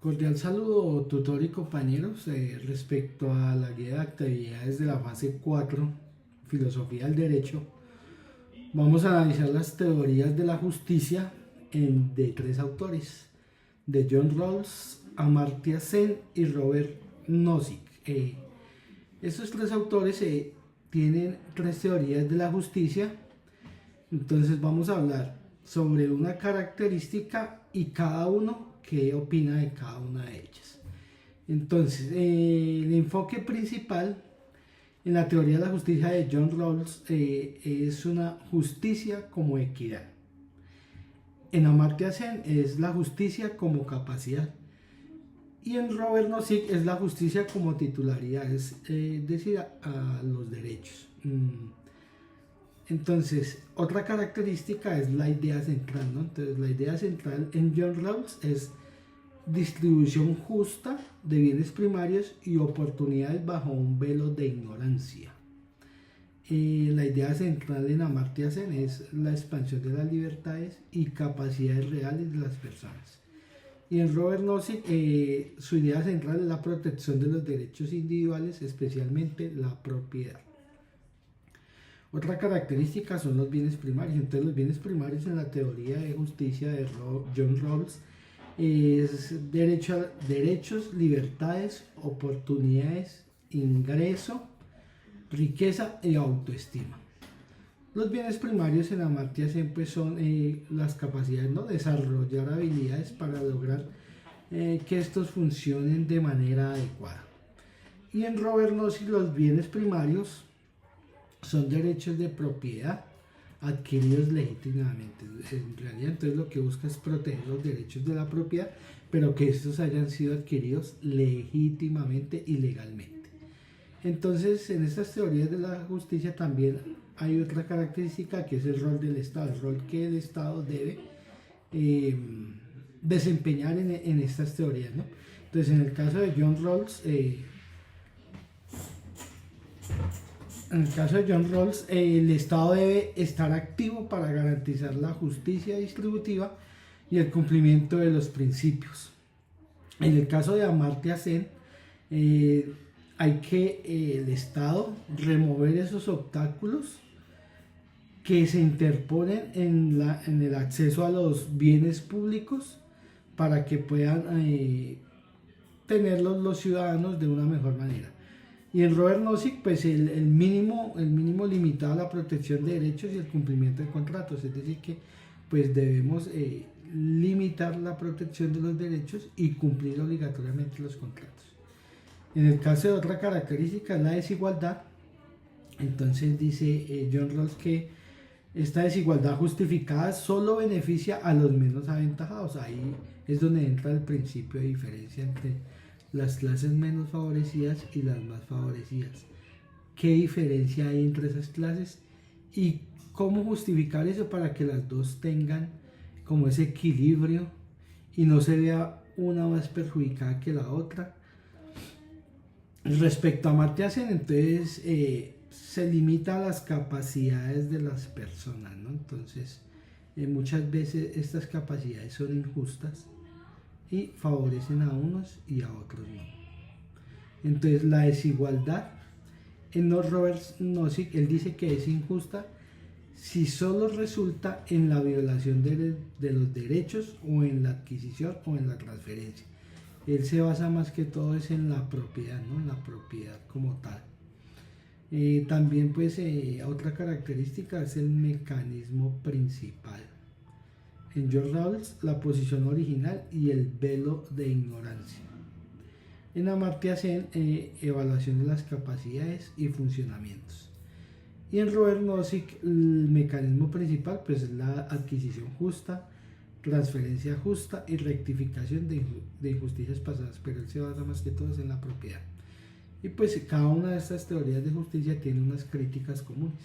Cordial saludo, tutor y compañeros. Respecto a la guía de actividades de la fase 4, Filosofía del Derecho, vamos a analizar las teorías de la justicia de tres autores, de John Rawls, Amartya Sen y Robert Nozick. Estos tres autores tienen tres teorías de la justicia. Entonces vamos a hablar sobre una característica y cada uno qué opina de cada una de ellas. Entonces, el enfoque principal en la teoría de la justicia de John Rawls es una justicia como equidad. En Amartya Sen es la justicia como capacidad. Y en Robert Nozick es la justicia como titularidad, es decir, a los derechos. Entonces, otra característica es la idea central, ¿no? Entonces, la idea central en John Rawls es distribución justa de bienes primarios y oportunidades bajo un velo de ignorancia. La idea central en Amartya Sen es la expansión de las libertades y capacidades reales de las personas. Y en Robert Nozick, su idea central es la protección de los derechos individuales, especialmente la propiedad. Otra característica son los bienes primarios. Entonces, los bienes primarios en la teoría de justicia de John Rawls es derechos, libertades, oportunidades, ingreso, riqueza y autoestima. Los bienes primarios en Amartya Sen pues son las capacidades, ¿no? Desarrollar habilidades para lograr que estos funcionen de manera adecuada. Y en Robert Nozick los bienes primarios son derechos de propiedad adquiridos legítimamente. En realidad, entonces lo que busca es proteger los derechos de la propiedad, pero que estos hayan sido adquiridos legítimamente y legalmente. Entonces, en estas teorías de la justicia también hay otra característica que es el rol del Estado, el rol que el Estado debe desempeñar en estas teorías, ¿no? Entonces, en el caso de John Rawls, el Estado debe estar activo para garantizar la justicia distributiva y el cumplimiento de los principios. En el caso de Amartya Sen, hay que el Estado remover esos obstáculos que se interponen en el acceso a los bienes públicos para que puedan tenerlos los ciudadanos de una mejor manera. Y en Robert Nozick, pues el mínimo limitado a la protección de derechos y el cumplimiento de contratos, es decir que pues debemos limitar la protección de los derechos y cumplir obligatoriamente los contratos. En el caso de otra característica es la desigualdad. Entonces dice John Rawls que esta desigualdad justificada solo beneficia a los menos aventajados. Ahí es donde entra el principio de diferencia entre las clases menos favorecidas y las más favorecidas. ¿Qué diferencia hay entre esas clases? Y cómo justificar eso para que las dos tengan como ese equilibrio y no se vea una más perjudicada que la otra. Respecto a Amartya Sen, entonces se limita a las capacidades de las personas, ¿no? Entonces, muchas veces estas capacidades son injustas y favorecen a unos y a otros no. Entonces, la desigualdad en Robert Nozick, él dice que es injusta si solo resulta en la violación de los derechos o en la adquisición o en la transferencia. Él se basa más que todo es en la propiedad, ¿no? En la propiedad como tal. También pues otra característica es el mecanismo principal. En John Rawls, la posición original y el velo de ignorancia. En Amartya Sen, evaluación de las capacidades y funcionamientos. Y en Robert Nozick, el mecanismo principal pues es la adquisición justa, transferencia justa y rectificación de injusticias pasadas, pero él se basa más que todo en la propiedad. Y pues cada una de estas teorías de justicia tiene unas críticas comunes.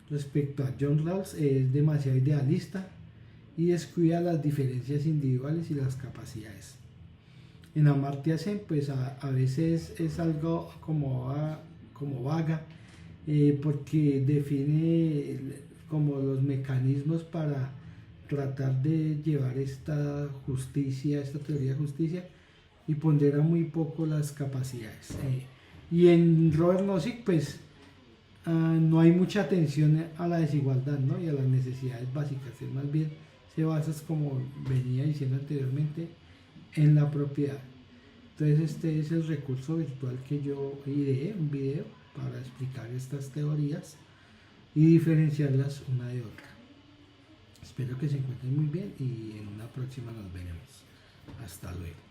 Respecto a John Rawls, es demasiado idealista y descuida las diferencias individuales y las capacidades. En Amartya Sen, pues a veces es algo como vaga, porque define como los mecanismos para tratar de llevar esta justicia, esta teoría de justicia, y pondera muy poco las capacidades. Y en Robert Nozick, pues no hay mucha atención a la desigualdad, ¿no? Y a las necesidades básicas. Es más bien se basa, como venía diciendo anteriormente, en la propiedad. Entonces este es el recurso virtual que yo ideé, un video para explicar estas teorías y diferenciarlas una de otra. Espero que se encuentren muy bien y en una próxima nos veremos. Hasta luego.